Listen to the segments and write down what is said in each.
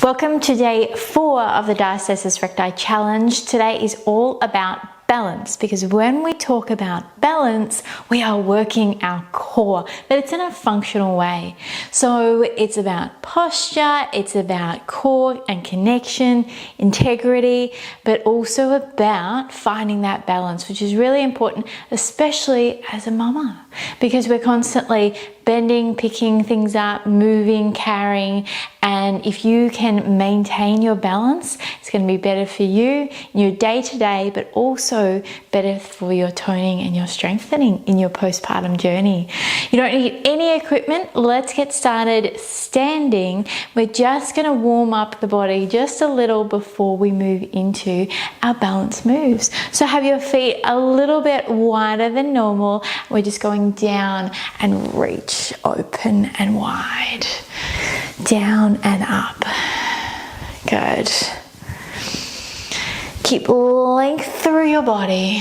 Welcome to day 4 of the Diastasis Recti challenge. Today is all about balance, because when we talk about balance, we are working our core, but it's in a functional way. So it's about posture, it's about core and connection, integrity, but also about finding that balance, which is really important, especially as a mama, because we're constantly bending, picking things up, moving, carrying, and if you can maintain your balance, it's going to be better for you in your day-to-day, but also better for your toning and your strengthening in your postpartum journey. You don't need any equipment. Let's get started standing. We're just going to warm up the body just a little before we move into our balance moves. So have your feet a little bit wider than normal. We're just going down and reach, open and wide, down and up. Good. Keep length through your body,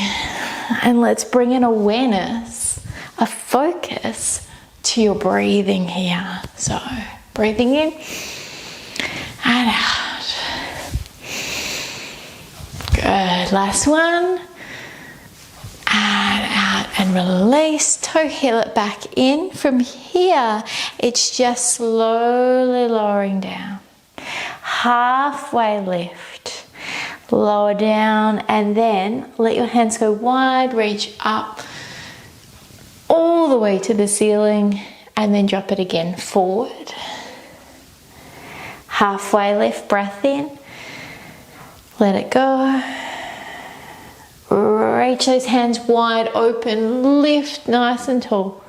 and let's bring an awareness, a focus to your breathing here. So breathing in and out. Good. Last one. And out and release. Toe heel it back in. From here, it's just slowly lowering down. Halfway lift. Lower down, and then let your hands go wide, reach up all the way to the ceiling, and then drop it again forward. Halfway lift, breath in. Let it go. Reach those hands wide open, lift nice and tall.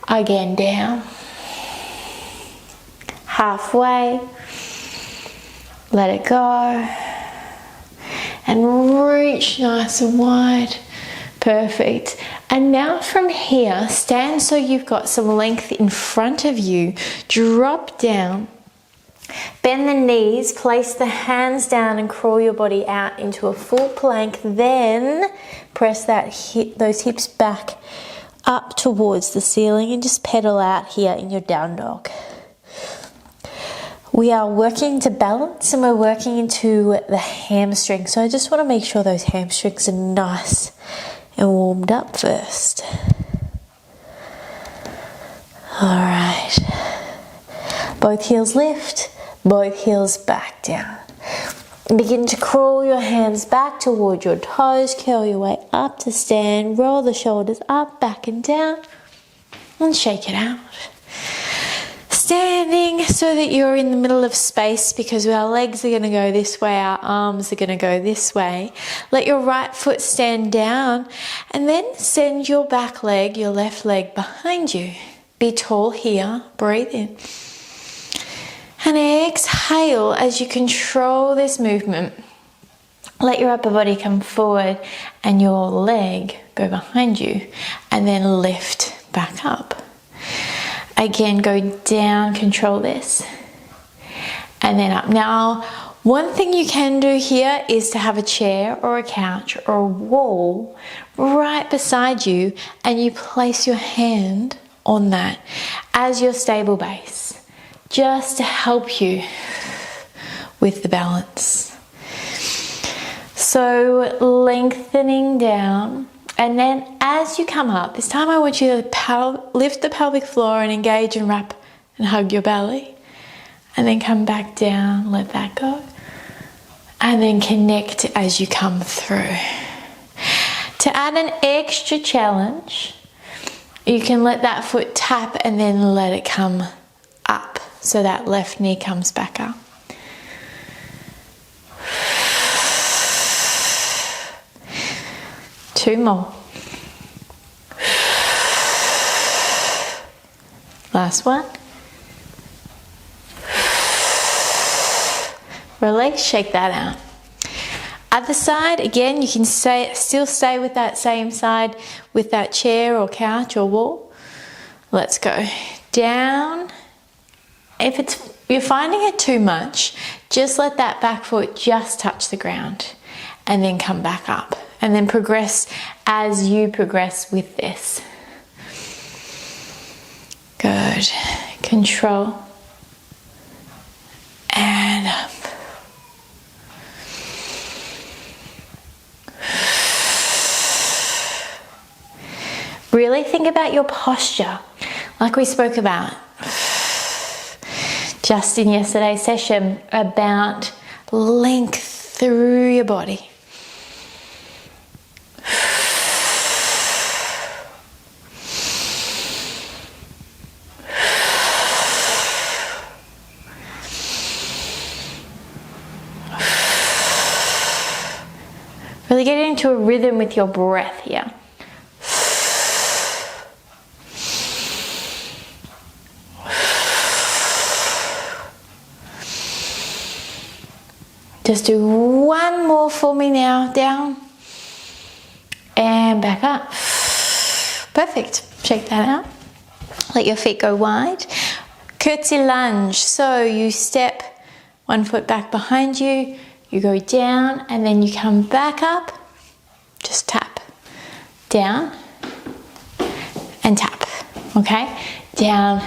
Again, down. Halfway. Let it go. And reach nice and wide. Perfect. And now from here, stand so you've got some length in front of you. Drop down. Bend the knees, place the hands down and crawl your body out into a full plank. Then press those hips back up towards the ceiling and just pedal out here in your down dog. We are working to balance and we're working into the hamstring. So I just want to make sure those hamstrings are nice and warmed up first. All right. Both heels lift, both heels back down. Begin to crawl your hands back toward your toes, curl your way up to stand, roll the shoulders up, back and down, and shake it out. Standing so that you're in the middle of space, because our legs are going to go this way, our arms are going to go this way. Let your right foot stand down and then send your back leg, your left leg behind you. Be tall here, breathe in. And exhale as you control this movement. Let your upper body come forward and your leg go behind you, and then lift back up. Again, go down, control this, and then up. Now, one thing you can do here is to have a chair or a couch or a wall right beside you, and you place your hand on that as your stable base, just to help you with the balance. So lengthening down. And then as you come up, this time I want you to lift the pelvic floor and engage and wrap and hug your belly. And then come back down, let that go. And then connect as you come through. To add an extra challenge, you can let that foot tap and then let it come up. So that left knee comes back up. Two more. Last one. Release, shake that out. Other side, again, you can still stay with that same side with that chair or couch or wall. Let's go down. If you're finding it too much, just let that back foot just touch the ground and then come back up. And then progress as you progress with this. Good. Control. And and up. Really think about your posture, like we spoke about just in yesterday's session, about length through your body. Really get into a rhythm with your breath here. Just do one more for me now. Down and back up. Perfect. Shake that out. Let your feet go wide. Curtsy lunge. So you step one foot back behind you, you go down, and then you come back up. Just tap. Down and tap. Okay? Down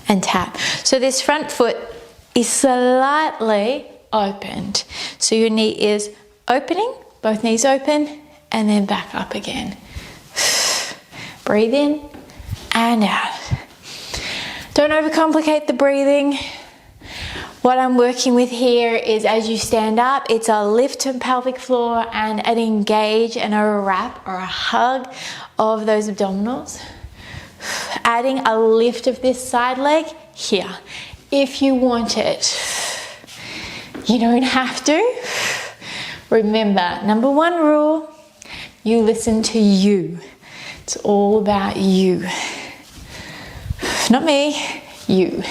and tap. So this front foot is slightly opened. So your knee is opening, both knees open, and then back up again. Breathe in and out. Don't overcomplicate the breathing. What I'm working with here is, as you stand up, it's a lift to pelvic floor and an engage and a wrap or a hug of those abdominals. Adding a lift of this side leg here, if you want it. You don't have to. Remember, number one rule, you listen to you. It's all about you. Not me, you.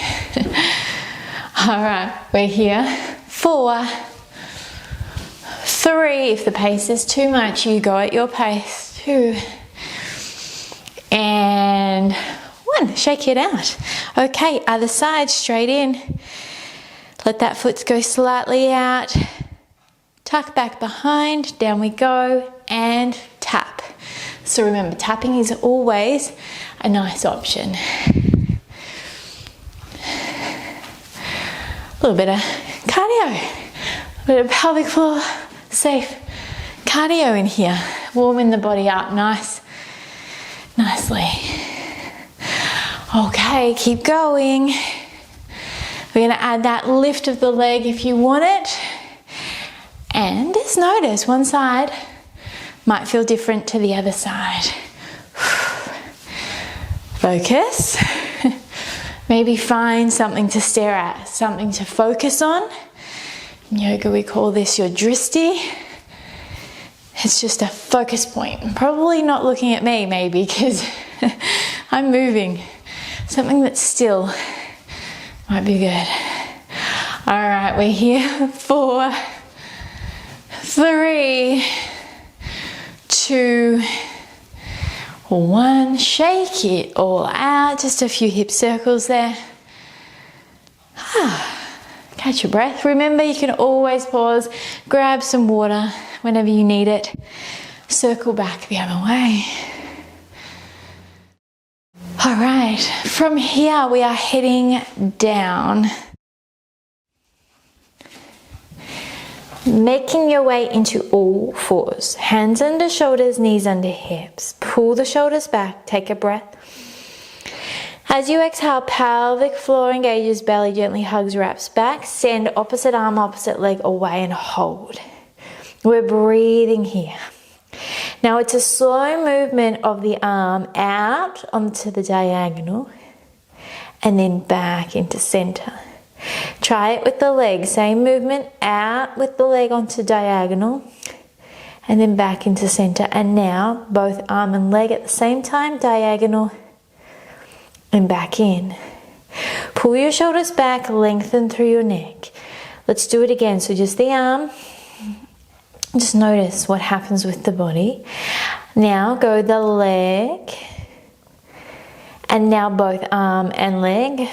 All right, we're here. 4, 3, if the pace is too much, you go at your pace. 2, and 1, shake it out. Okay, other side, straight in. Let that foot go slightly out. Tuck back behind, down we go, and tap. So remember, tapping is always a nice option. A little bit of cardio, a bit of pelvic floor safe cardio in here, warming the body up nicely. Okay, keep going. We're going to add that lift of the leg if you want it, and just notice one side might feel different to the other side. Focus. Maybe find something to stare at, something to focus on. In yoga we call this your dristi. It's just a focus point. Probably not looking at me maybe, because I'm moving. Something that's still might be good. All right, we're here. 4, 3, 2, 1, shake it all out. Just a few hip circles there. Catch your breath. Remember, you can always pause, grab some water whenever you need it. Circle back the other way. All right, from here we are heading down. Making your way into all fours. Hands under shoulders, knees under hips. Pull the shoulders back, take a breath. As you exhale, pelvic floor engages, belly gently hugs, wraps back. Send opposite arm, opposite leg away and hold. We're breathing here. Now it's a slow movement of the arm out onto the diagonal and then back into center. Try it with the leg. Same movement, out with the leg onto diagonal and then back into center. And now both arm and leg at the same time, diagonal and back in. Pull your shoulders back, lengthen through your neck. Let's do it again. So just the arm. Just notice what happens with the body. Now go the leg. And now both arm and leg.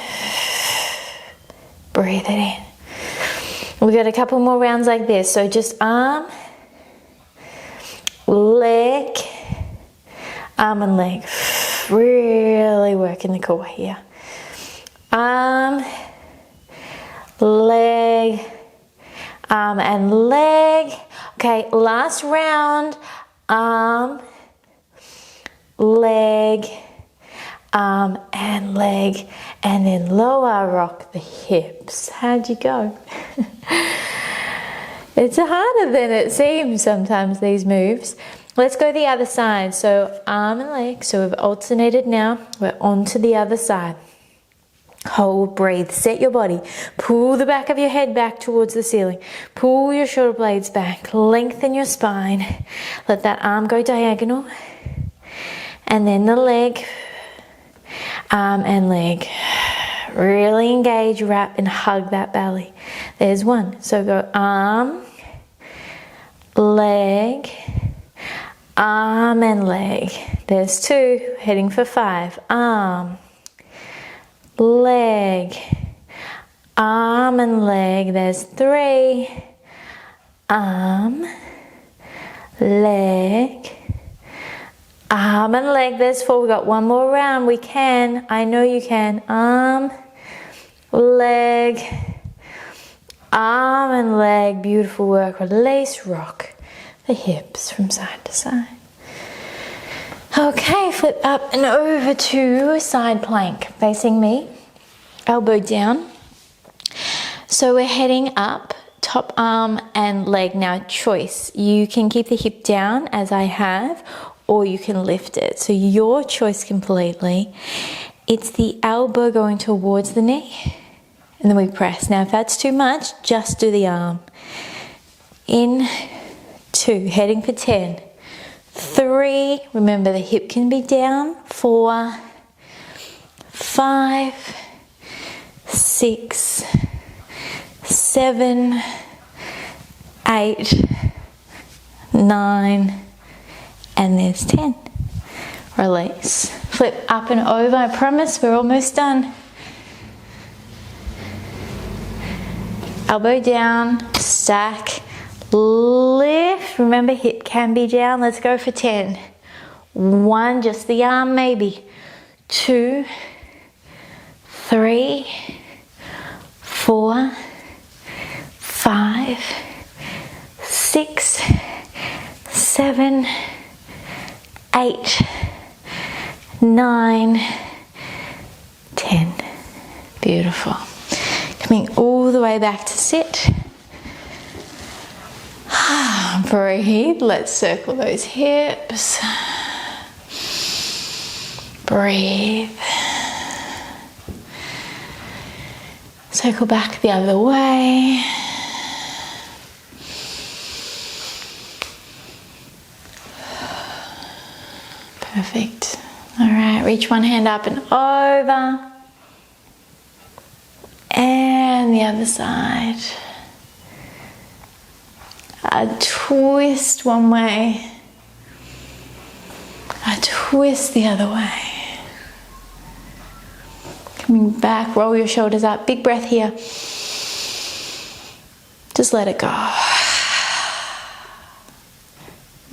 Breathe it in. We've got a couple more rounds like this. So just arm, leg, arm and leg. Really working the core here. Arm, leg, arm and leg. Okay, last round, arm, leg, arm and leg, and then lower rock the hips. How'd you go? It's harder than it seems sometimes, these moves. Let's go the other side. So arm and leg. So we've alternated now. We're on to the other side. Hold, breathe, set your body. Pull the back of your head back towards the ceiling. Pull your shoulder blades back. Lengthen your spine. Let that arm go diagonal. And then the leg, arm and leg. Really engage, wrap, and hug that belly. There's one. So go arm, leg, arm and leg. There's two. Heading for 5. Arm, leg, arm and leg. There's 3. Arm, leg, arm and leg. There's 4. We got one more round. We can. I know you can. Arm, leg, arm and leg. Beautiful work. Release, rock the hips from side to side. Okay, flip up and over to side plank, facing me, elbow down. So we're heading up, top arm and leg. Now choice, you can keep the hip down as I have, or you can lift it. So your choice completely. It's the elbow going towards the knee, and then we press. Now if that's too much, just do the arm. In, 2, heading for 10. 3, remember the hip can be down. 4, 5, 6, 7, 8, 9, and there's 10. Release. Flip up and over. I promise we're almost done. Elbow down, stack, lift. Remember, hip can be down. Let's go for 10. 1, just the arm maybe. 2, 3, 4, 5, 6, 7, 8, 9, 10. Beautiful. Coming all the way back to sit. Breathe. Let's circle those hips. Breathe. Circle back the other way. Perfect. All right, reach one hand up and over. And the other side. A twist one way. A twist the other way. Coming back, roll your shoulders up. Big breath here. Just let it go.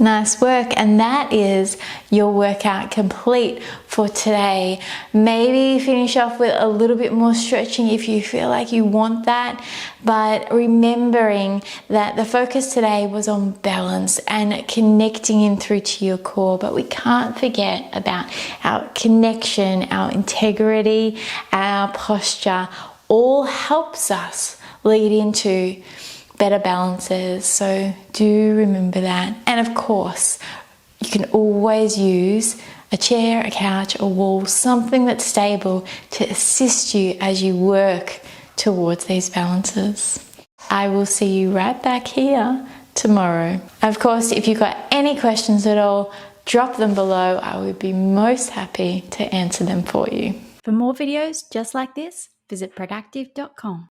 Nice work, and that is your workout complete for today. Maybe finish off with a little bit more stretching if you feel like you want that, but remembering that the focus today was on balance and connecting in through to your core, but we can't forget about our connection, our integrity, our posture. All helps us lead into better balances, so do remember that. And of course, you can always use a chair, a couch, a wall, something that's stable to assist you as you work towards these balances. I will see you right back here tomorrow. Of course, if you've got any questions at all, drop them below. I would be most happy to answer them for you. For more videos just like this, visit PregActive.com.